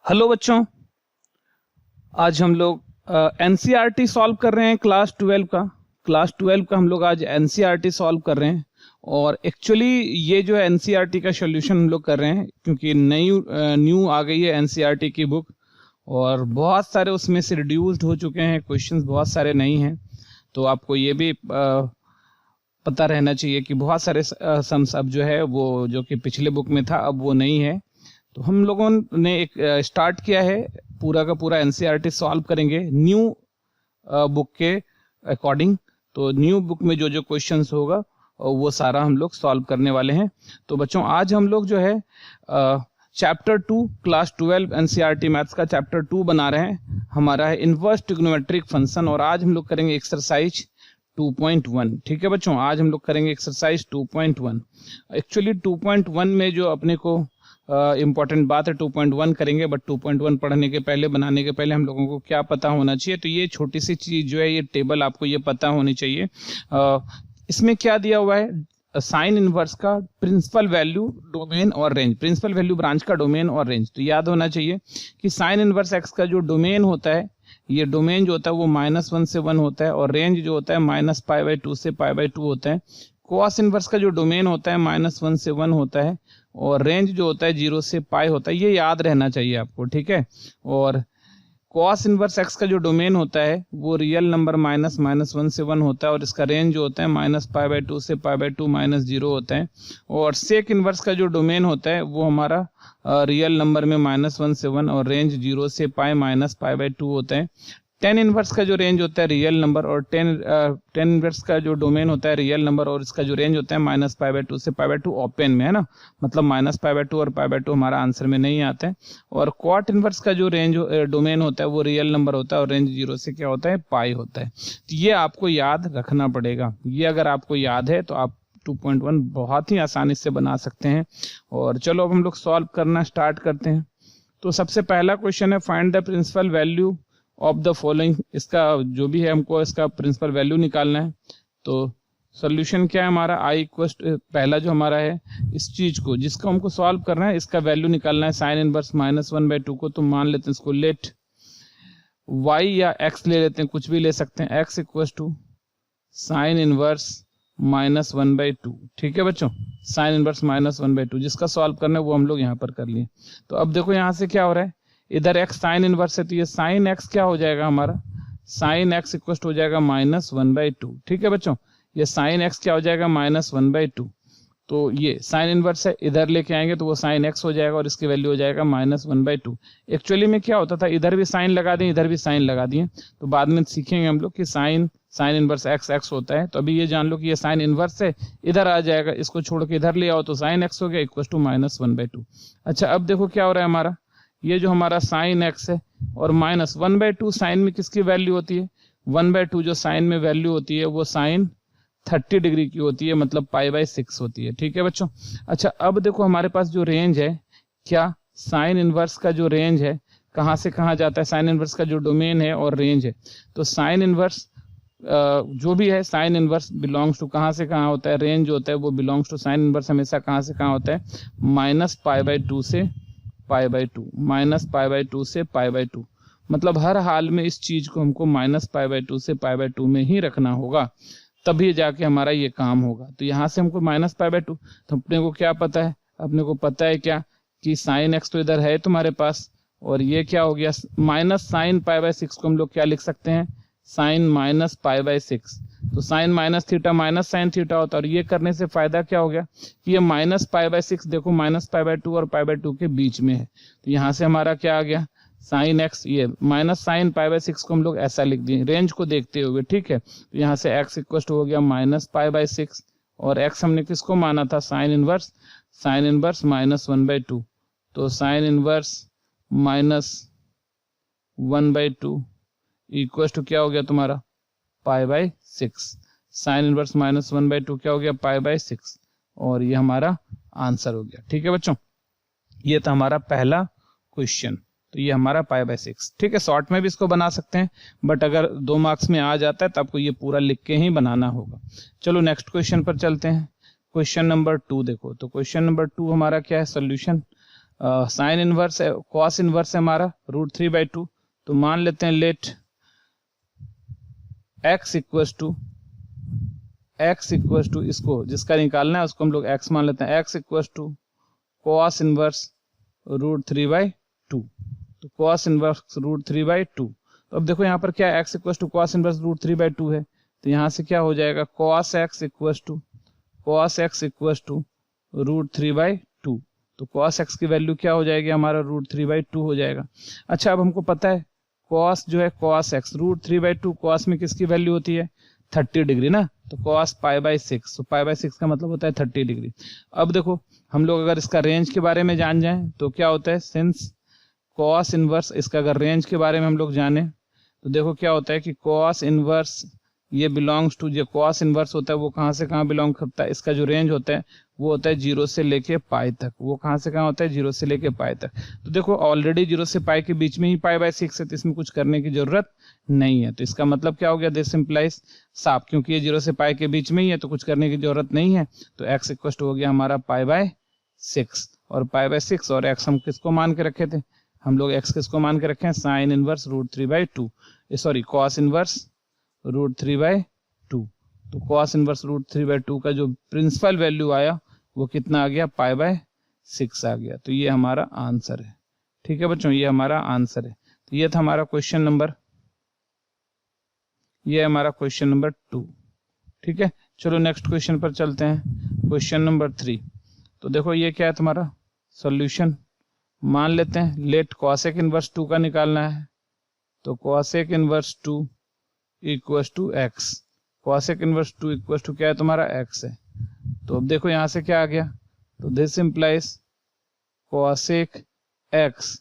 Hello बच्चों, आज हम लोग एनसीईआरटी सॉल्व कर रहे हैं क्लास 12 का हम लोग आज एनसीईआरटी सॉल्व कर रहे हैं। और एक्चुअली ये जो है एनसीईआरटी का सॉल्यूशन हम लोग कर रहे हैं क्योंकि न्यू आ गई है एनसीईआरटी की बुक और बहुत सारे उसमें से रिड्यूस्ड हो चुके हैं, क्वेश्चंस बहुत सारे नहीं हैं। तो आपको ये भी पता रहना चाहिए कि बहुत सारे सम्स अब जो है वो जो कि पिछले बुक में था अब वो नहीं है। तो हम लोगों ने एक स्टार्ट किया है, पूरा का पूरा एनसीईआरटी सॉल्व करेंगे न्यू बुक के अकॉर्डिंग। तो न्यू बुक में जो जो क्वेश्चंस होगा वो सारा हम लोग सॉल्व करने वाले हैं। तो बच्चों आज हम लोग जो है चैप्टर 2 क्लास 12 एनसीईआरटी मैथ्स का चैप्टर 2 बना रहे हैं। हमारा है इनवर्स ट्रिग्नोमेट्रिक फंक्शन और आज हम लोग करेंगे एक्सरसाइज 2.1। ठीक है बच्चों, आज हम लोग करेंगे एक्सरसाइज 2.1। एक्चुअली 2.1 में जो अपने को इम्पॉर्टेंट बात है 2.1 करेंगे, बट 2.1 पढ़ने के पहले बनाने के पहले हम लोगों को क्या पता होना चाहिए। तो ये छोटी सी चीज जो है ये टेबल आपको ये पता होनी चाहिए। इसमें क्या दिया हुआ है, साइन इनवर्स का प्रिंसिपल वैल्यू, डोमेन और रेंज। प्रिंसिपल वैल्यू ब्रांच का डोमेन और रेंज। तो याद होना चाहिए कि साइन इनवर्स एक्स का जो डोमेन होता है, ये डोमेन जो होता है वो -1 से 1 होता है और रेंज जो होता है -π/2 से π/2 होता है। कॉस इनवर्स का जो डोमेन होता है -1 से 1 होता है और रेंज जो होता है 0 से π होता है। ये याद रहना चाहिए आपको, ठीक है। और कॉस इनवर्स एक्स का जो डोमेन होता है वो रियल नंबर -1 से 1 होता है और इसका रेंज जो होता है -π/2 से π/2 -0 होता है। और सेक इनवर्स का जो डोमेन होता है वो हमारा रियल नंबर में -1 से 1 और रेंज 0 से π -π/2 होता है। टेन इनवर्स का जो रेंज होता है रियल नंबर और टेन इनवर्स का जो डोमेन होता है रियल नंबर और इसका जो रेंज होता है -π/2 से π/2 ओपन में है ना, मतलब -π/2 और π/2 हमारा आंसर में नहीं आता है। और क्वाट इनवर्स का जो रेंज डोमेन होता है वो रियल नंबर होता है और रेंज 0 से क्या होता है, पाई होता है। तो ये आपको याद रखना पड़ेगा। ये अगर आपको याद है तो आप 2.1 बहुत ही आसानी से बना सकते हैं। और चलो अब हम लोग सॉल्व करना स्टार्ट करते हैं। तो सबसे पहला क्वेश्चन है find the principal value of the following. इसका जो भी है हमको इसका प्रिंसिपल वैल्यू निकालना है। तो सॉल्यूशन क्या है हमारा, आई इक्वल पहला जो हमारा है इस चीज को जिसको हमको सॉल्व करना है इसका वैल्यू निकालना है साइन इनवर्स -1/2 को। तो मान लेते हैं इसको लेट y या x ले लेते हैं, कुछ भी ले सकते हैं। x equal to sine inverse -1/2। ठीक है बच्चों, साइन इनवर्स -1/2 जिसका सॉल्व करना है वो हम लोग यहाँ पर कर लिए। तो अब देखो यहाँ से क्या हो रहा है, इधर x साइन इनवर्स है तो ये साइन x क्या हो जाएगा हमारा, साइन x इक्वल हो जाएगा -1/2। ठीक है बच्चों, ये साइन x क्या हो जाएगा -1/2। तो ये साइन इनवर्स है, इधर लेके आएंगे तो वो साइन x हो जाएगा और इसकी वैल्यू हो जाएगा -1/2। एक्चुअली में क्या होता था, इधर भी साइन लगा दें इधर भी साइन लगा दिए, तो बाद में सीखेंगे हम लोग कि साइन इनवर्स x होता है। तो अभी ये जान लो कि ये साइन इनवर्स है, इधर आ जाएगा, इसको छोड़ के इधर ले आओ तो साइन x हो गया इक्वल टू -1/2। अच्छा अब देखो क्या हो रहा है हमारा, ये जो हमारा साइन x है और -1/2 साइन में किसकी वैल्यू होती है, 1/2 जो साइन में वैल्यू होती है वो साइन 30 डिग्री की होती है, मतलब π/6 होती है। ठीक है बच्चों। अच्छा अब देखो हमारे पास जो रेंज है, क्या साइन इनवर्स का जो रेंज है कहाँ से कहाँ जाता है, साइन इनवर्स का जो डोमेन है और रेंज है। तो साइन इनवर्स जो भी है साइन इनवर्स बिलोंग्स टू कहाँ से कहाँ होता है, रेंज जो होता है वो बिलोंग्स टू साइन इनवर्स हमेशा कहाँ से कहाँ होता है, -π/2 से π/2, -π/2 से π/2। मतलब हर हाल में इस चीज को हमको -π/2 से π/2 में ही रखना होगा, तभी जाके हमारा ये काम होगा। तो यहाँ से हमको -π/2, तो अपने को क्या पता है, अपने को पता है क्या कि साइन x तो इधर है तुम्हारे पास और ये क्या हो गया -sin π/6 को हम लोग क्या लिख सकते हैं, साइन -π/6। तो साइन -θ माइनस साइन थीटा होता है। और ये करने से फायदा क्या हो गया कि ये -π/6 देखो -π/2 और π/2 के बीच में है। तो यहाँ से हमारा क्या आ गया, साइन x, ये -sin π/6 को हम लोग ऐसा लिख दिए रेंज को देखते हुए। ठीक है, तो यहाँ से x इक्वल हो गया -π/6 और x हमने किसको माना था, साइन इनवर्स -1/2। तो साइन इनवर्स -1/2 इक्वल टू क्या हो गया तुम्हारा, π/6। साइन इनवर्स -1/2 क्या हो गया, π/6 और ये हमारा आंसर हो गया। ठीक है बच्चों, ये था हमारा पहला क्वेश्चन। तो ये हमारा π/6। ठीक है, शॉर्ट में भी इसको बना सकते हैं, बट अगर 2 मार्क्स में आ जाता है तो आपको ये पूरा लिख के ही बनाना होगा। चलो नेक्स्ट क्वेश्चन पर चलते हैं। क्वेश्चन नंबर 2 देखो। तो क्वेश्चन नंबर 2 हमारा क्या है, सोल्यूशन साइन इनवर्स है, कॉस इनवर्स है हमारा √3/2। तो मान लेते हैं लेट x इक्वस टू इसको जिसका निकालना है उसको हम लोग x मान लेते हैं, x equals to cos inverse √3/2। तो कॉस इनवर्स √3/2। तो अब देखो यहाँ पर क्या x equals to cos inverse √3/2 है, तो यहाँ से क्या हो जाएगा cos x इक्वस टू √3/2। तो cos x की वैल्यू क्या हो जाएगी हमारा √3/2 हो जाएगा। अच्छा अब हमको पता है cos जो है cos x √3/2 cos में किसकी वैल्यू होती है 30 डिग्री ना, तो cos π/6, तो π/6 का मतलब होता है 30 डिग्री। अब देखो हम लोग अगर इसका रेंज के बारे में जान जाएं तो क्या होता है, सिंस cos इनवर्स इसका अगर रेंज के बारे में हम लोग जाने तो देखो क्या होता है कि cos इनवर्स ये बिलोंग्स टू, जो cos इनवर्स होता है वो कहाँ से कहाँ बिलोंग करता है, इसका जो रेंज होता है वो होता है 0 से लेके पाई तक। वो कहाँ से कहाँ होता है 0 से लेके पाई तक। तो देखो ऑलरेडी 0 से पाई के बीच में ही π/6 है, तो इसमें कुछ करने की जरूरत नहीं है। तो इसका मतलब क्या हो गया, दिस इंप्लाइज साफ, क्योंकि ये 0 से पाई के बीच में ही है तो कुछ करने की जरूरत नहीं है। तो x इक्वल हो गया हमारा π/6, और π/6 और x हम किसको मान के रखे थे, हम लोग x किसको मान के रखे हैं sine inverse √3/2, sorry cos inverse √3/2। तो cos इनवर्स √3/2 का जो प्रिंसिपल वैल्यू आया वो कितना आ गया π/6 आ गया। तो ये हमारा आंसर है। ठीक है बच्चों, ये हमारा आंसर है। तो ये था हमारा क्वेश्चन नंबर, ये हमारा क्वेश्चन नंबर 2। ठीक है, चलो नेक्स्ट क्वेश्चन पर चलते हैं, क्वेश्चन नंबर 3। तो देखो ये क्या है तुम्हारा सॉल्यूशन, मान लेते हैं लेट cosec इनवर्स 2 का निकालना है। तो cosec inverse 2 equals to x, cosec inverse 2 equals to क्या है तुम्हारा x है। तो अब देखो यहाँ से क्या आ गया, तो this implies cosec x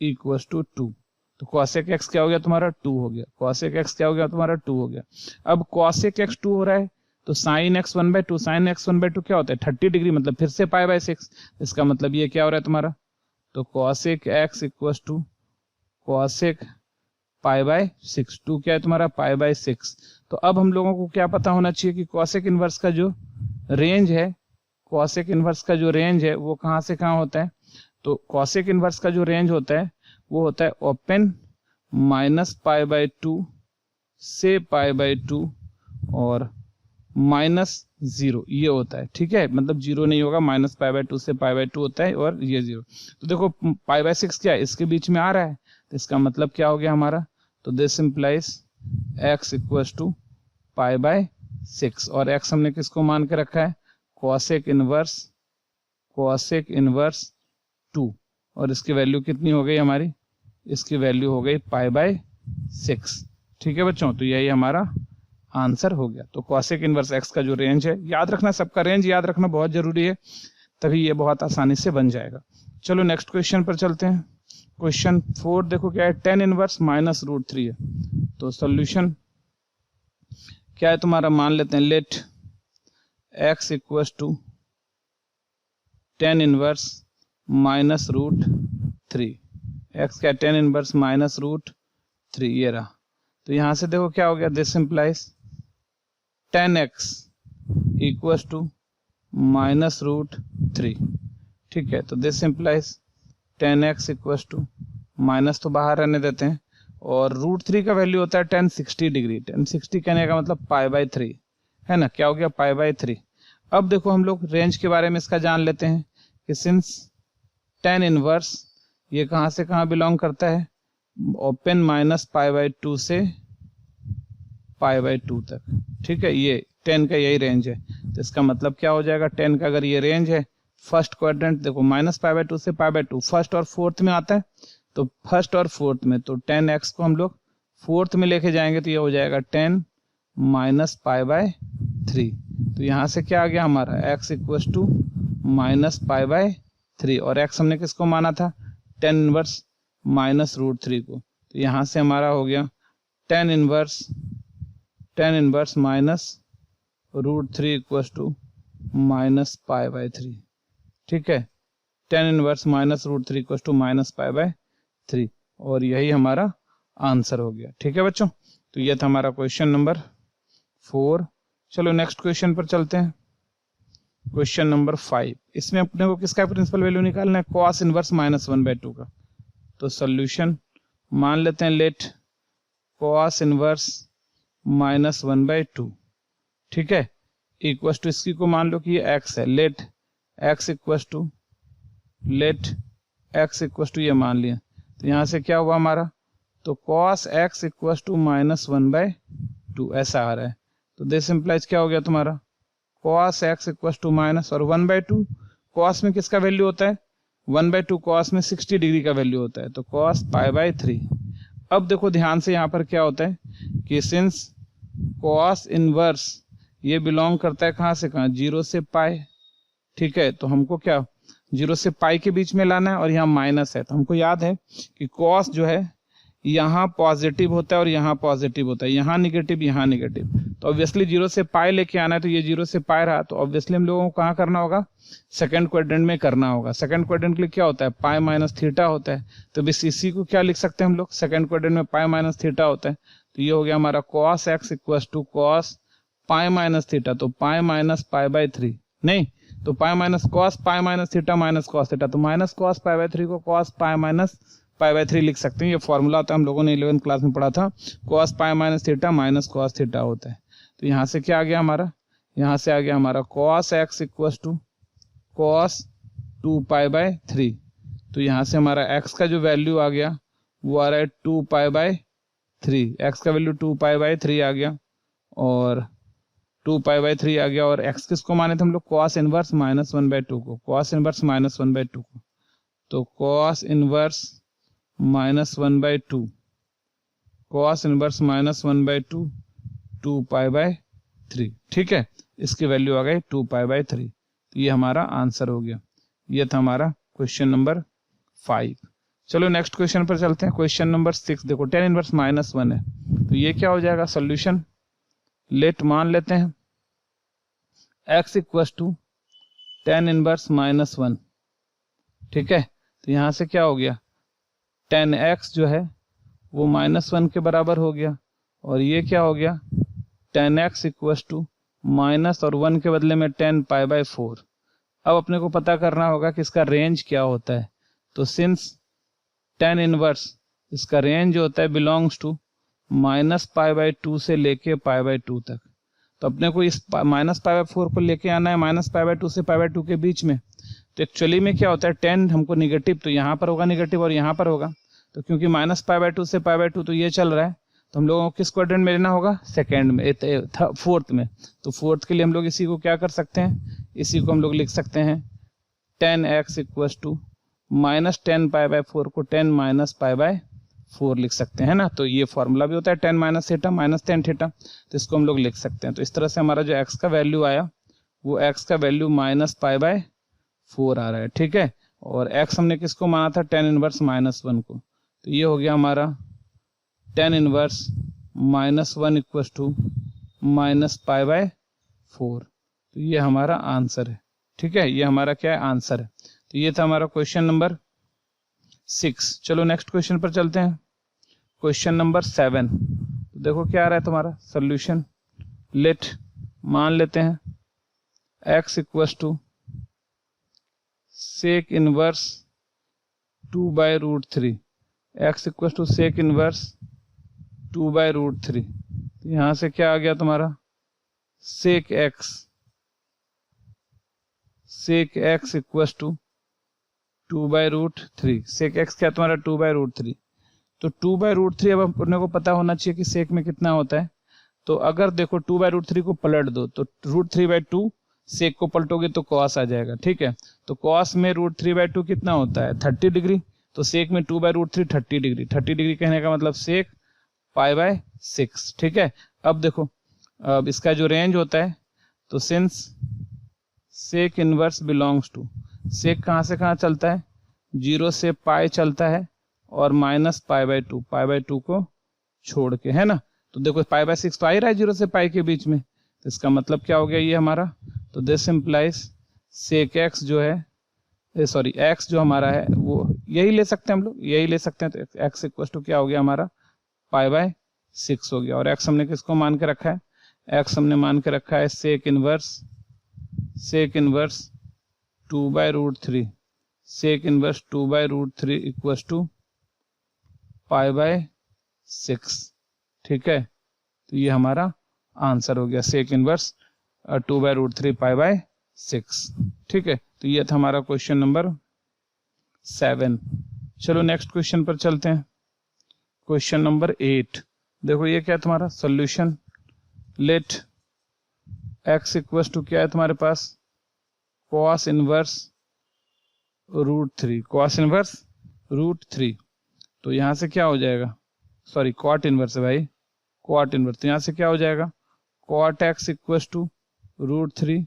equals to 2। तो cosec x क्या हो गया तुम्हारा 2 हो गया, cosec x क्या हो गया तुम्हारा 2 हो गया। अब cosec x 2 हो रहा है तो sin x 1/2, sin x 1/2 क्या होता है 30 डिग्री, मतलब फिर से π/6। इसका मतलब ये क्या हो रहा है तुम्हारा, तो cosec x equals to cosec π/6, 2 क्या है तुम्हारा π/6। तो अब हम लोगों को क्या पता होना चाहिए कि cosec इनवर्स का जो रेंज है, cosec इनवर्स का जो रेंज है वो कहाँ से कहाँ होता है। तो cosec इनवर्स का जो रेंज होता है वो होता है ओपन -π/2 से π/2 और -0, ये होता है। ठीक है, मतलब 0 नहीं होगा, -π/2 से π/2 होता है और ये 0। तो देखो π/6 क्या है इसके बीच में आ रहा है, तो इसका मतलब क्या हो गया हमारा, तो this implies x equals to π/6, और x हमने किसको मान के रखा है cosec इनवर्स 2, और इसकी वैल्यू कितनी हो गई हमारी, इसकी वैल्यू हो गई π/6। ठीक है बच्चों, तो यही हमारा आंसर हो गया। तो cosec इनवर्स x का जो रेंज है, याद रखना, सबका रेंज याद रखना बहुत जरूरी है, तभी ये बहुत आसानी से बन जाएगा। चलो नेक्स्ट क्वेश्चन पर चलते हैं। क्वेश्चन 4 देखो क्या है, tan इनवर्स -√3 है। तो सॉल्यूशन क्या है तुम्हारा, मान लेते हैं let x equals to tan inverse -√3, x क्या tan इनवर्स -√3 ये रहा। तो यहां से देखो क्या हो गया, this implies tan x equals to -√3। ठीक है, तो this implies tan x equals to minus तो बाहर रहने देते हैं, और √3 का वैल्यू होता है tan 60 डिग्री। tan 60 कहने का मतलब π/3 है ना, क्या हो गया π/3। अब देखो हम लोग रेंज के बारे में इसका जान लेते हैं कि सिंस tan इनवर्स ये कहाँ से कहाँ बिलोंग करता है, ओपन -π/2 से π/2 तक। ठीक है, ये tan का यही रेंज है। तो इसका मतलब क्या हो जाएगा, tan का अगर ये रेंज है, फर्स्ट क्वाड्रेंट देखो -π/2 से π/2 फर्स्ट और फोर्थ में आता है, तो फर्स्ट और फोर्थ में, तो tan x को हम लोग फोर्थ में लेके जाएंगे तो ये हो जाएगा tan -π/3। तो यहाँ से क्या आ गया हमारा x इक्वल्स टू -π/3, और x हमने किसको माना था tan इनवर्स -√3 को। तो यहाँ से हमारा हो गया tan इनवर्स -√3 इक्वल्स टू -π/3। ठीक है, tan इनवर्स -√3 इक्वल्स टू -π/3, और यही हमारा आंसर हो गया। ठीक है बच्चों, तो यह था हमारा क्वेश्चन नंबर 4। चलो नेक्स्ट क्वेश्चन पर चलते हैं। क्वेश्चन नंबर 5, इसमें अपने को किसका प्रिंसिपल वैल्यू निकालना है, cos इनवर्स -1/2 का। तो सोल्यूशन मान लेते हैं लेट cos इनवर्स -1/2, ठीक है, इक्वल टू इसकी को मान लो कि ये x है, लेट x इक्वल टू ये मान लिया। तो यहाँ से क्या हुआ हमारा, तो cos x इक्वल टू -1/2 ऐसा आ रहा है। तो दिस इंप्लाइज क्या हो गया तुम्हारा, cos x equal to minus और 1/2, cos में किसका वैल्यू होता है, 1/2 cos में 60 डिग्री का वैल्यू होता है, तो cos π/3। अब देखो ध्यान से यहाँ पर क्या होता है कि सिंस cos इनवर्स ये बिलोंग करता है कहाँ से कहाँ, 0 से पाई, ठीक है, तो हमको क्या 0 से पाई के बीच में लाना है और यहाँ माइनस है। तो हमको याद है कि cos जो है यहाँ पॉजिटिव होता है और यहाँ पॉजिटिव होता है, यहाँ निगेटिव यहाँ निगेटिव। तो ऑब्वियसली 0 से पाई लेके आना है, तो ये 0 से पाई रहा, तो ऑब्वियसली हम लोगों को कहाँ करना होगा, सेकंड क्वाड्रेंट में करना होगा। सेकंड क्वाड्रेंट के लिए क्या होता है, पाई माइनस थीटा होता है। तो बस इसी को क्या लिख सकते हैं हम लोग, सेकंड क्वाड्रेंट में पाई माइनस थीटा होता है। तो ये हो गया हमारा cos x equal to cos pi minus theta, तो पाई माइनस π/3 नहीं, तो pi minus cos pi minus theta minus cos theta, तो माइनस cos π/3 को cos पाई माइनस π/3 लिख सकते हैं। ये फॉर्मूला होता है, हम लोगों ने 11th क्लास में पढ़ा था, cos pi minus theta minus cos theta होता है। तो यहाँ से क्या आ गया हमारा, यहाँ से आ गया हमारा cos x equal to cos 2π/3। तो यहाँ से हमारा x का जो वैल्यू आ गया वो आ रहा है 2π/3, x का वैल्यू 2π/3 आ गया और 2π/3 आ गया। और x किसको माने थे हम लोग, cos इनवर्स -1/2 को, cos इनवर्स -1/2 को। तो cos इनवर्स -1/2, cos इनवर्स -1/2 2π/3, ठीक है, इसकी वैल्यू आ गई 2π/3। तो ये हमारा आंसर हो गया। ये था हमारा क्वेश्चन नंबर 5। चलो नेक्स्ट क्वेश्चन पर चलते हैं। क्वेश्चन नंबर 6 देखो, tan इनवर्स -1 है, तो ये क्या हो जाएगा, सोल्यूशन लेट मान लेते हैं x equal to tan inverse -1, ठीक है। तो यहाँ से क्या हो गया, tan x जो है वो -1 के बराबर हो गया, और ये क्या हो गया, tan x equal to minus और 1 के बदले में tan π/4। अब अपने को पता करना होगा कि इसका रेंज क्या होता है। तो सिंस tan इनवर्स इसका रेंज जो होता है बिलोंग्स टू -π/2 से लेके π/2 तक। तो अपने को इस -π/4 को लेके आना है -π/2 से π/2 के बीच में। तो एक्चुअली में क्या होता है, tan हमको निगेटिव, तो यहाँ पर होगा निगेटिव और यहाँ पर होगा। तो क्योंकि -π/2 से π/2 तो ये चल रहा है, तो हम लोगों को किस क्वाड्रेंट में लेना होगा, सेकंड में, फोर्थ में। तो फोर्थ के लिए हम लोग इसी को क्या कर सकते हैं, इसी को हम लोग लिख सकते हैं tan x equal to -tan π/4 को tan -π/4 लिख सकते हैं ना। तो ये फॉर्मूला भी होता है tan minus theta minus tan theta, तो इसको हम लोग लिख सकते हैं। तो इस तरह से हमारा जो x का वैल्यू आया वो x का वैल्यू -π/4 आ रहा है, ठीक है। और x हमने किसको माना था, tan इनवर्स -1 को। तो ये हो गया हमारा tan इनवर्स -1 इक्वल टू -π/4। तो ये हमारा आंसर है, ठीक है, ये हमारा क्या है, आंसर है। तो ये था हमारा क्वेश्चन नंबर 6। चलो नेक्स्ट क्वेश्चन पर चलते हैं। क्वेश्चन नंबर 7, तो देखो क्या आ रहा है तुम्हारा सोल्यूशन, लेट मान लेते हैं x equal to sec inverse 2/√3, x equal to sec inverse 2/√3। तो यहाँ से क्या आ गया तुम्हारा, sec x equal to 2/√3। Sec x क्या तुम्हारा 2/√3। तो 2/√3 अब अपने को पता होना चाहिए कि सेक में कितना होता है। तो अगर देखो 2/√3 को पलट दो तो √3/2, सेक को पलटोगे तो cos आ जाएगा, ठीक है। तो cos में √3/2 कितना होता है, 30 डिग्री। तो सेक में 2/√3 30 डिग्री, 30 डिग्री कहने का मतलब सेक π/6, ठीक है। अब देखो अब इसका जो रेंज होता है, तो since sec inverse belongs to, sec कहाँ से कहाँ चलता है, 0 से पाई चलता है और -π/2 को छोड़ के, है ना। तो देखो π/6 तो आ ही रहा है 0 से पाई के बीच में, तो इसका मतलब क्या हो गया ये हमारा, तो दिस इम्प्लाइज सेक x जो है, सॉरी x जो हमारा है वो यही ले सकते हैं हम लोग, यही ले सकते हैं। तो x इक्वल टू क्या हो गया हमारा π/6 हो गया। और x हमने किसको मान के रखा है, x हमने मान के रखा है sec sec inverse 2/√3, sec inverse 2/√3 equals to π/6। ठीक है, तो ये हमारा आंसर हो गया, सेक इनवर्स 2/√3 π/6। ठीक है, तो ये था हमारा क्वेश्चन नंबर 7। चलो नेक्स्ट क्वेश्चन पर चलते हैं। क्वेश्चन नंबर 8, देखो ये क्या है तुम्हारा solution. Let x equals to क्या है तुम्हारे पास, cos इनवर्स √3, cos इनवर्स √3। तो यहाँ से क्या हो जाएगा, सॉरी cot इनवर्स है भाई, cot इनवर्स। तो यहाँ से क्या हो जाएगा, cot x इक्वल्स टू √3,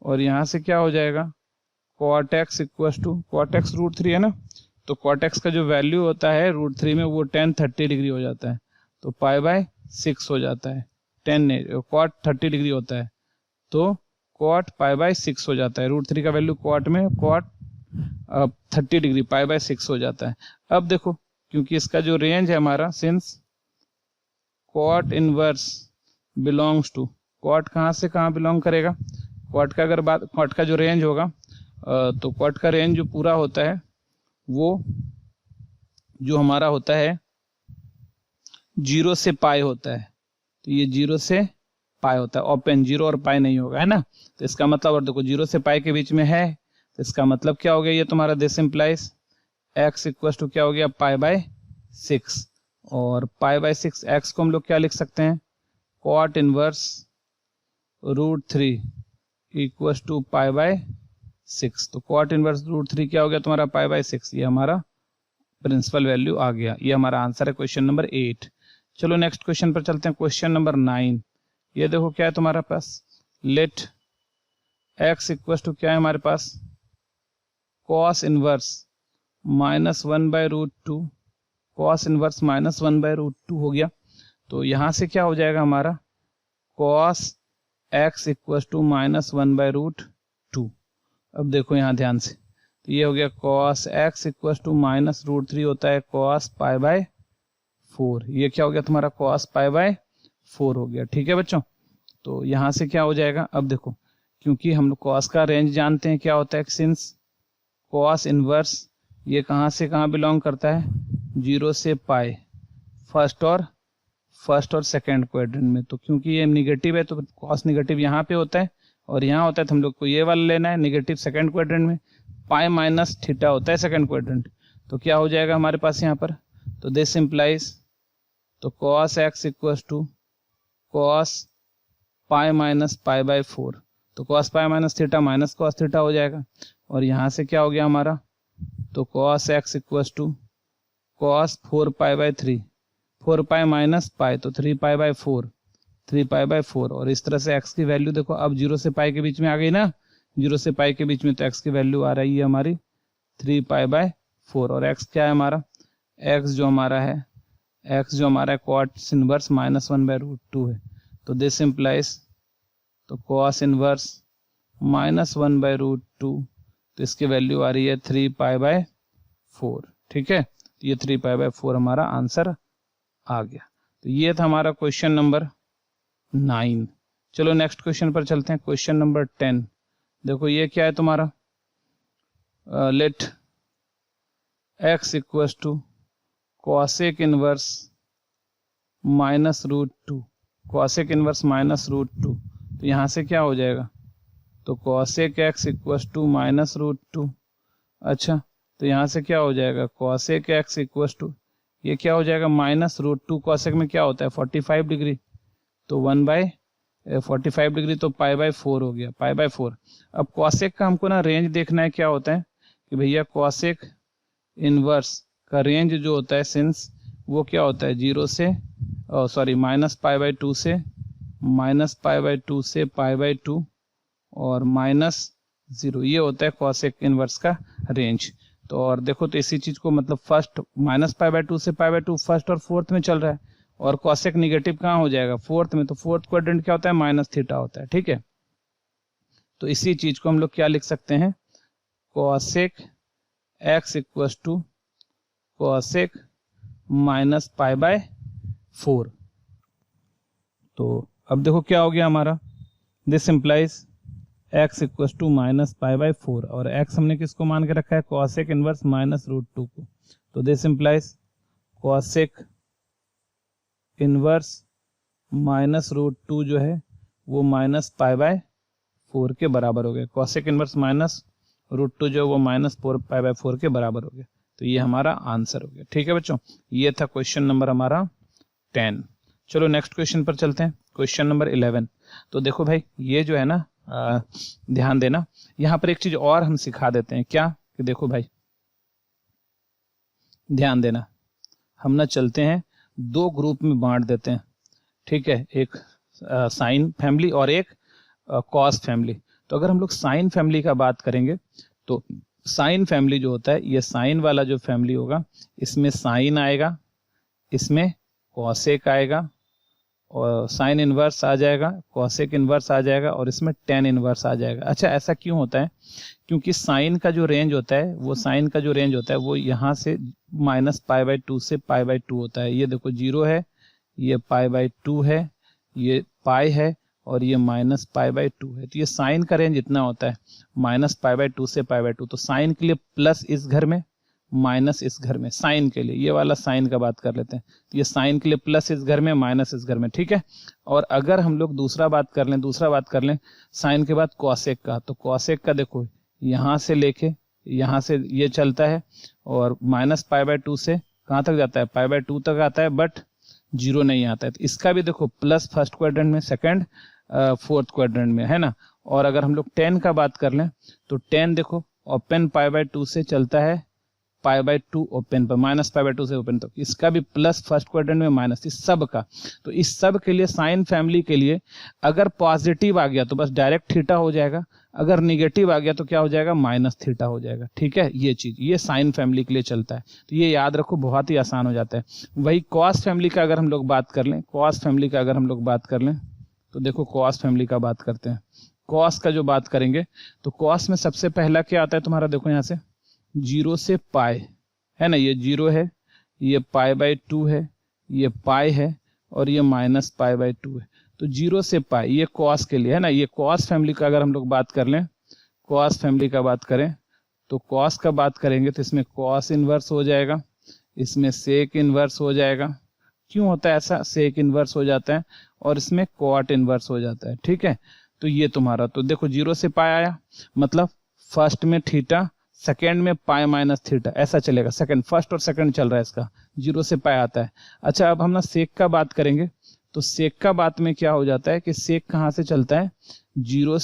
और यहाँ से क्या हो जाएगा, cot x equals to, cot x √3 है ना, तो cot x का जो वैल्यू होता है √3 में वो tan 30 डिग्री हो जाता है, तो π/6 हो जाता है। cot 30 डिग्री होता है तो cot π/6 हो जाता है। √3 का वैल्यू cot में cot 30 डिग्री π/6 हो जाता है। अब देखो क्योंकि इसका जो रेंज है हमारा, since cot inverse belongs to, cot कहाँ से कहाँ बिलोंग करेगा, cot का अगर बात, cot का जो रेंज होगा तो cot का रेंज जो पूरा होता है वो जो हमारा होता है 0 से पाई होता है। तो ये 0 से पाई होता है, ओपन 0 और पाई नहीं होगा, है ना। तो इसका मतलब, और देखो 0 से पाई के बीच में है, तो इसका मतलब क्या हो गया, ये तुम्हारा this implies x equals to क्या हो गया, π/6। और π/6 x को हम लोग क्या लिख सकते हैं, cot इनवर्स √3 इक्वल्स टू π/6। तो cot इनवर्स √3 क्या हो गया तुम्हारा, π/6। ये हमारा प्रिंसिपल वैल्यू आ गया, ये हमारा आंसर है क्वेश्चन नंबर 8। चलो नेक्स्ट क्वेश्चन पर चलते हैं, क्वेश्चन नंबर 9। ये देखो क्या है तुम्हारा पास, लेट x इक्वल्स टू क्या है हमारे पास, cos इनवर्स -1/√2, cos इनवर्स -1/√2 हो गया। तो यहाँ से क्या हो जाएगा हमारा, cos x इक्वल्स टू -1/√2। अब देखो यहाँ ध्यान से, तो ये हो गया cos x इक्वल्स टू -√3 होता है cos π/4। ये क्या हो गया तुम्हारा, cos π/4 हो गया। ठीक है बच्चों, तो यहाँ से क्या हो जाएगा, अब देखो क्योंकि हम लोग cos का रेंज जानते हैं क्या होता है, सिंस cos इनवर्स ये कहाँ से कहाँ बिलोंग करता है, 0 से पाई, फर्स्ट और सेकंड क्वाड्रेंट में। तो क्योंकि ये निगेटिव है तो cos निगेटिव यहाँ पे होता है और यहाँ होता है, तो हम लोग को ये वाला लेना है निगेटिव सेकंड क्वाड्रेंट में। पाई माइनस थीटा होता है सेकंड क्वाड्रेंट, तो क्या हो जाएगा हमारे पास यहाँ पर, तो दिस इम्प्लाइज, तो cos x equals to cos π-π/4। तो cos π minus theta minus cos theta हो जाएगा, और यहाँ से क्या हो गया हमारा, तो cos x equals to cos 4π/3, 4π minus pi तो 3π/4, 3π/4। और इस तरह से x की वैल्यू देखो, अब 0 से पाई के बीच में आ गई ना, 0 से पाई के बीच में, तो x की वैल्यू आ रही है हमारी 3π/4। और x क्या है हमारा, x जो हमारा है cot इनवर्स -1/√2 है। तो दिस इम्प्लाइज, तो cos इनवर्स -1/√2, तो इसकी वैल्यू आ रही है 3π/4। ठीक है, तो ये 3π/4 हमारा आंसर आ गया। तो ये था हमारा क्वेश्चन नंबर 9। चलो नेक्स्ट क्वेश्चन पर चलते हैं, क्वेश्चन नंबर 10। देखो ये क्या है तुम्हारा, let x equals to cosec inverse -√2, cosec inverse -√2। तो यहाँ से क्या हो जाएगा, तो cosec x इक्वल्स टू -√2। अच्छा, तो यहाँ से क्या हो जाएगा, cosec x इक्वल्स टू, ये क्या हो जाएगा -√2, cosec में क्या होता है 45 डिग्री, तो 1/45 डिग्री, तो π/4 हो गया, π/4। अब cosec का हमको ना रेंज देखना है, क्या होता है कि भैया cosec इनवर्स का रेंज जो होता है, सिंस वो क्या होता है 0 से -π/2 से -π/2 से π/2 और -0, ये होता है cosec इनवर्स का रेंज। तो और देखो, तो इसी चीज को मतलब फर्स्ट -π/2 से π/2 फर्स्ट और फोर्थ में चल रहा है, और cosec निगेटिव कहाँ हो जाएगा, फोर्थ में। तो फोर्थ क्वाड्रेंट क्या होता है, -θ होता है। ठीक है, तो इसी चीज को हम लोग क्या लिख सकते हैं, cosec x equals to cosec -π/4। तो अब देखो क्या हो गया हमारा, this implies x equal to minus pi by 4 और x हमने किसको मान के रखा है, कॉसेक इनवर्स माइनस रूट 2 को। तो this implies cosec inverse minus root 2 जो है वो माइनस पाई बाय 4 के बराबर हो गया। कॉसेक इनवर्स माइनस रूट 2 जो है वो माइनस 4 पाई बाय 4 के बराबर हो गया। तो ये हमारा आंसर हो गया। ठीक है बच्चों, ये था क्वेश्चन नंबर हमारा 10। चलो नेक्स्ट क्वेश्चन पर चलते हैं, क्वेश्चन नंबर 11। तो देखो भाई ये जो है ना ध्यान देना, यहाँ पर एक चीज और हम सिखा देते हैं। क्या कि देखो भाई ध्यान देना, हम ना चलते हैं दो ग्रुप में बांट देते हैं। ठीक है, एक साइन फैमिली और एक कॉस फैमिली। तो अगर हम लोग साइन फैमिली का बात करेंगे तो साइन फैमिली जो होता है, ये साइन वाला जो फैमिली होगा इसमें साइन आएगा, इसमें कॉसेक आएगा और साइन इनवर्स आ जाएगा, कॉसेक इनवर्स आ जाएगा और इसमें टेन इनवर्स आ जाएगा। अच्छा ऐसा क्यों होता है, क्योंकि साइन का जो रेंज होता है वो यहाँ से माइनस पाई बाई 2 से पाई बाई 2 होता है। ये देखो 0 है, ये पाई बाई 2 है, ये पाई है और ये माइनस पाई बाई 2 है। तो ये साइन का रेंज इतना होता है, माइनस पाई बाई 2 से पाई बाई 2। तो साइन के लिए प्लस इस घर में, माइनस इस घर में। साइन के लिए ये वाला साइन का बात कर लेते हैं, तो ये साइन के लिए प्लस इस घर में, माइनस इस घर में। ठीक है, और अगर हम लोग दूसरा बात कर लें साइन के बाद कॉसेक का, तो कॉसेक का देखो यहाँ से लेके यहाँ से ये चलता है और माइनस पाई बाई 2 से कहाँ तक जाता है, पाई बाई 2 तक आता है, बट 0 नहीं आता है। तो इसका भी देखो प्लस फर्स्ट क्वाड्रेंट में, सेकंड फोर्थ क्वाड्रेंट में, है ना। और अगर हम लोग 10 का बात कर लें तो 10 देखो ओपन पाई बाई 2 से चलता है पाई बाई 2 ओपन पर, माइनस पाई बाई 2 से ओपन तक। इसका भी प्लस फर्स्ट क्वाड्रेंट में, माइनस, इस सब का। तो इस सब के लिए साइन फैमिली के लिए अगर पॉजिटिव आ गया तो बस डायरेक्ट थीटा हो जाएगा, अगर निगेटिव आ गया तो क्या हो जाएगा, माइनस थीटा हो जाएगा। ठीक है, ये चीज ये साइन फैमिली के लिए चलता है। तो ये याद रखो, बहुत ही आसान हो जाता है। वही कॉस फैमिली का अगर हम लोग बात कर लें, तो देखो कॉस फैमिली का बात करते हैं। कॉस का जो बात करेंगे तो कॉस में सबसे पहला क्या आता है तुम्हारा, देखो यहाँ से 0 से पाई है ना, ये 0 है, ये पाई बाई 2 है, ये पाई है और ये माइनस पाई बाई 2 है। तो 0 से पाई ये कॉस के लिए है ना। ये कॉस फैमिली का अगर हम लोग बात कर लें, कॉस फैमिली का बात करें तो कॉस का बात करेंगे तो इसमें कॉस इनवर्स हो जाएगा, इसमें सेक इनवर्स हो जाएगा। क्यों होता है ऐसा, सेक इनवर्स हो जाता है और इसमें कॉट इनवर्स हो जाता है। ठीक है, तो ये तुम्हारा, तो देखो 0 से पाई आया, मतलब फर्स्ट में थीटा, सेकेंड में पाई माइनस थीटा, ऐसा चलेगा। सेकंड, फर्स्ट और सेकंड चल रहा है इसका, 0 से पाई आता है। अच्छा अब हम ना सेक का बात करेंगे तो सेक का बात में क्या हो जाता है कि सेक कहाँ से चलता है, 0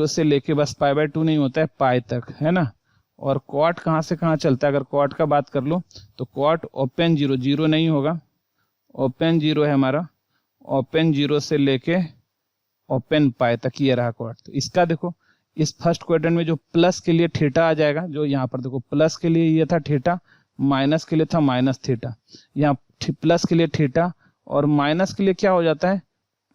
से लेके बस पाई बाई 2 नहीं होता है, पाई तक, है ना। और कॉट कहाँ से कहाँ चलता है, अगर कॉट का बात कर लो तो कॉट ओपन 0, 0 नहीं होगा, ओपन 0 है हमारा, ओपन 0 से लेके ओपन पाई तक ये रहा कॉट। तो इसका देखो इस फर्स्ट क्वाड्रेंट में जो प्लस के लिए थीटा आ जाएगा, जो यहाँ पर देखो प्लस के लिए ये था थीटा, माइनस के लिए था माइनस थीटा। यहाँ प्लस के लिए थीटा और माइनस के लिए क्या हो जाता है,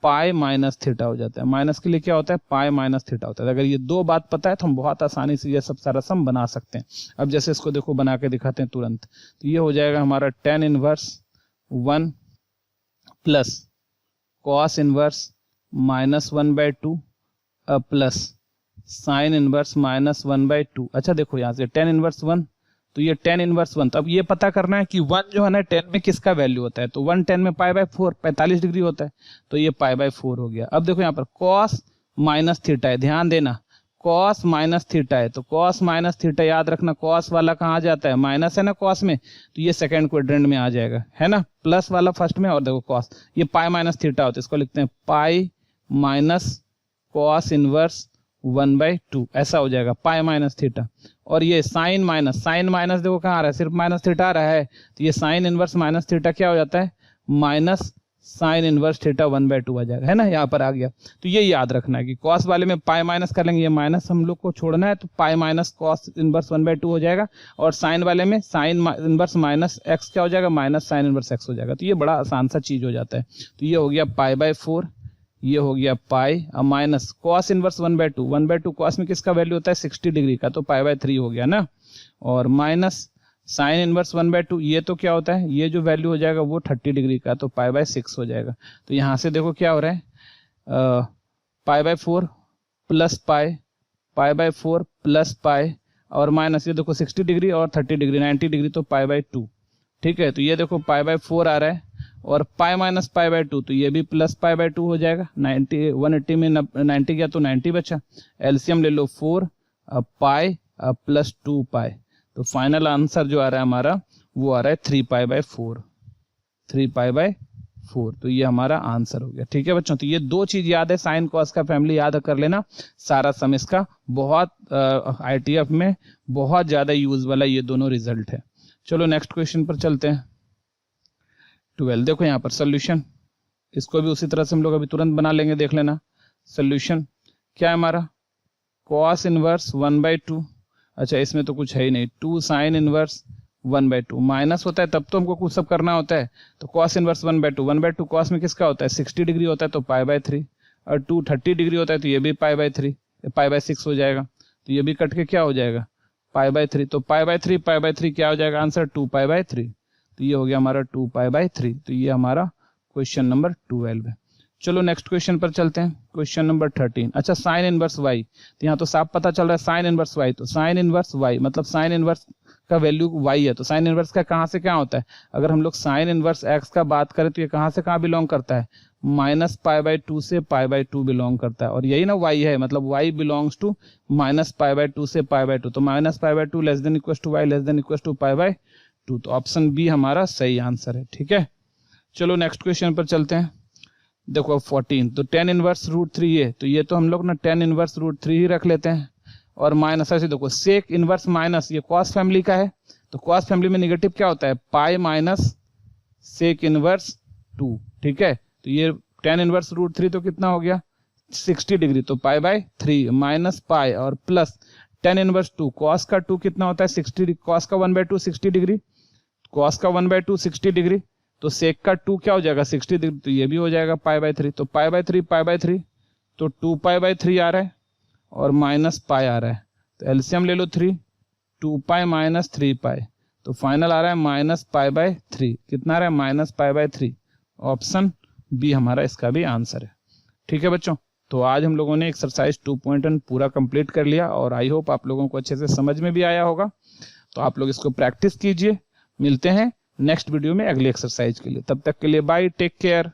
पाई माइनस थीटा हो जाता है। माइनस के लिए क्या होता है, पाई माइनस थीटा होता है। अगर ये दो बात पता है तो हम बहुत आसानी से ये सब सारा सम बना सकते हैं। अब जैसे इसको देखो बना के दिखाते हैं तुरंत। तो ये हो जाएगा हमारा tan inverse 1 plus cos inverse minus 1/2 plus sine inverse minus 1/2। अच्छा देखो यहाँ से tan इनवर्स 1, तो ये tan इनवर्स 1। तो अब ये पता करना है कि 1 जो है ना 10 में किसका वैल्यू होता है, तो 1 10 में पाई बाई 4 45 डिग्री होता है, तो ये पाई बाई 4 हो गया। अब देखो यहाँ पर कॉस माइनस थीटा है, ध्यान देना कॉस माइनस थीटा है, तो कॉस माइनस थीटा याद रखना, कॉस वाला कहाँ जाता है, माइनस है ना कॉस में, तो ये सेकंड क्वाड्रेंट में आ जाएगा, है ना, प्लस वाला फर्स्ट में। और देखो कॉस ये पाई माइनस थीटा होता है, इसको लिखते हैं पाई माइनस कॉस इनवर्स 1/2, ऐसा हो जाएगा पाई माइनस थीटा। और ये साइन माइनस देखो कहाँ आ रहा है, सिर्फ माइनस थीटा आ रहा है, तो ये साइन इनवर्स माइनस थीटा क्या हो जाता है, माइनस साइन इनवर्स थीटा 1/2 आ जाएगा, है ना, यहाँ पर आ गया। तो ये याद रखना है कि कॉस वाले में पाई माइनस कर लेंगे, ये माइनस हम लोग को छोड़ना है, तो पाई माइनस कॉस इनवर्स 1/2 हो जाएगा। और साइन वाले में साइन इनवर्स माइनस एक्स क्या हो जाएगा, माइनस साइन इनवर्स एक्स हो जाएगा। तो ये बड़ा आसान सा चीज हो जाता है। तो ये हो गया पाई बाई 4, ये हो गया पाई और माइनस कॉस इनवर्स 1/2 कॉस में किसका वैल्यू होता है 60 डिग्री का, तो पाई बाई 3 हो गया ना। और माइनस साइन इनवर्स 1/2, ये तो क्या होता है, ये जो वैल्यू हो जाएगा वो 30 डिग्री का, तो पाई बाई 6 हो जाएगा। तो यहाँ से देखो क्या हो रहा है, पाई by 4 plus pi, pi by 4 plus pi और माइनस, ये देखो 60 डिग्री और 30 डिग्री 90 डिग्री तो पाई बाय 2। ठीक है, तो ये देखो पाई बाय 4 आ रहा है और पाई माइनस पाई बाय 2 तो ये भी प्लस पाई बाय 2 हो जाएगा। 90 180 में 90 गया तो 90 बचा। एलसीएम ले लो 4 पाई प्लस 2 पाई, तो फाइनल आंसर जो आ रहा है हमारा वो आ रहा है 3 पाई बाय 4, 3 पाई बाय 4। तो ये हमारा आंसर हो गया। ठीक है बच्चों, तो ये दो चीज याद है, साइन कॉस का फैमिली याद कर लेना। सारा सम इसका बहुत आईटीएफ में बहुत ज्यादा यूज वाला ये दोनों रिजल्ट है। चलो नेक्स्ट क्वेश्चन पर चलते हैं। 12 देखो यहाँ पर सोल्यूशन, इसको भी उसी तरह से हम लोग अभी तुरंत बना लेंगे, देख लेना। सोल्यूशन क्या है हमारा, कॉस इनवर्स 1/2, अच्छा इसमें तो कुछ है ही नहीं, 2 साइन इनवर्स 1/2, माइनस होता है तब तो हमको कुछ सब करना होता है, तो कॉस इनवर्स 1/2, 1/2 कॉस में किसका होता है 60 डिग्री होता है तो पाई बाय 3, और 2 30 डिग्री होता है तो ये भी पाई बाय 3, पाई बाय 6 हो जाएगा, तो ये भी कट के क्या हो जाएगा पाई बाय 3, तो पाई बाय 3 क्या हो जाएगा आंसर 2 पाई बाय 3, तो ये हो गया हमारा 2 पाई बाय 3। तो ये हमारा क्वेश्चन नंबर 12 है। चलो नेक्स्ट क्वेश्चन पर चलते हैं, क्वेश्चन नंबर 13। अच्छा साइन इनवर्स वाई, तो यहाँ तो साफ पता चल रहा है साइन इनवर्स वाई, तो साइन इनवर्स वाई मतलब साइन इनवर्स का वैल्यू वाई है, तो साइन इनवर्स का कहाँ से क्या होता है, अगर हम लोग साइन इनवर्स एक्स का बात करें तो ये कहाँ से कहाँ बिलोंग करता है, माइनस पाई बाय 2 से पाई बाय 2 बिलोंग करता है, और यही ना वाई है, मतलब y belongs to minus pi by 2 से पाई बाय 2, तो minus pi by 2 less than equal to y less than equal to pi by 2, तो ऑप्शन बी हमारा सही आंसर है। ठीक है, चलो नेक्स्ट क्वेश्चन पर चलते हैं। देखो 14, तो 10 इनवर्स रूट 3 ये, तो ये तो हम लोग ना 10 इनवर्स रूट 3 ही रख लेते हैं, और माइनस ऐसे देखो सेक इनवर्स माइनस, ये कॉस फैमिली का है, तो कॉस फैमिली में निगेटिव क्या होता है पाई माइनस सेक इनवर्स 2। ठीक है, तो ये 10 इनवर्स रूट 3 तो कितना हो गया 60 डिग्री, तो पाई बाय 3 माइनस पाई और प्लस 10 इनवर्स 2, कॉस का 2 कितना होता है 60 डिग्री, कॉस का 1/2 60 डिग्री, कॉस का 1/2 60 डिग्री, तो सेक का 2 क्या हो जाएगा 60 डिग्री, तो ये भी हो जाएगा पाई बाय 3, तो पाई बाय 3 तो 2 पाई बाय 3 आ रहा है और माइनस पाई आ रहा है, तो एलसीएम ले लो 3, 2 पाई माइनस 3 पाई, तो फाइनल आ रहा है माइनस पाई बाय 3, कितना आ रहा है minus pi by 3, option B हमारा इसका भी आंसर है। ठीक है बच्चों, तो आज हम लोगों ने एक्सरसाइज 2.1 पूरा कंप्लीट कर लिया, और आई होप आप लोगों को अच्छे से समझ में भी आया होगा, तो आप लोग इसको प्रैक्टिस कीजिए। मिलते हैं नेक्स्ट वीडियो में अगली एक्सरसाइज के लिए, तब तक के लिए बाय, टेक केयर।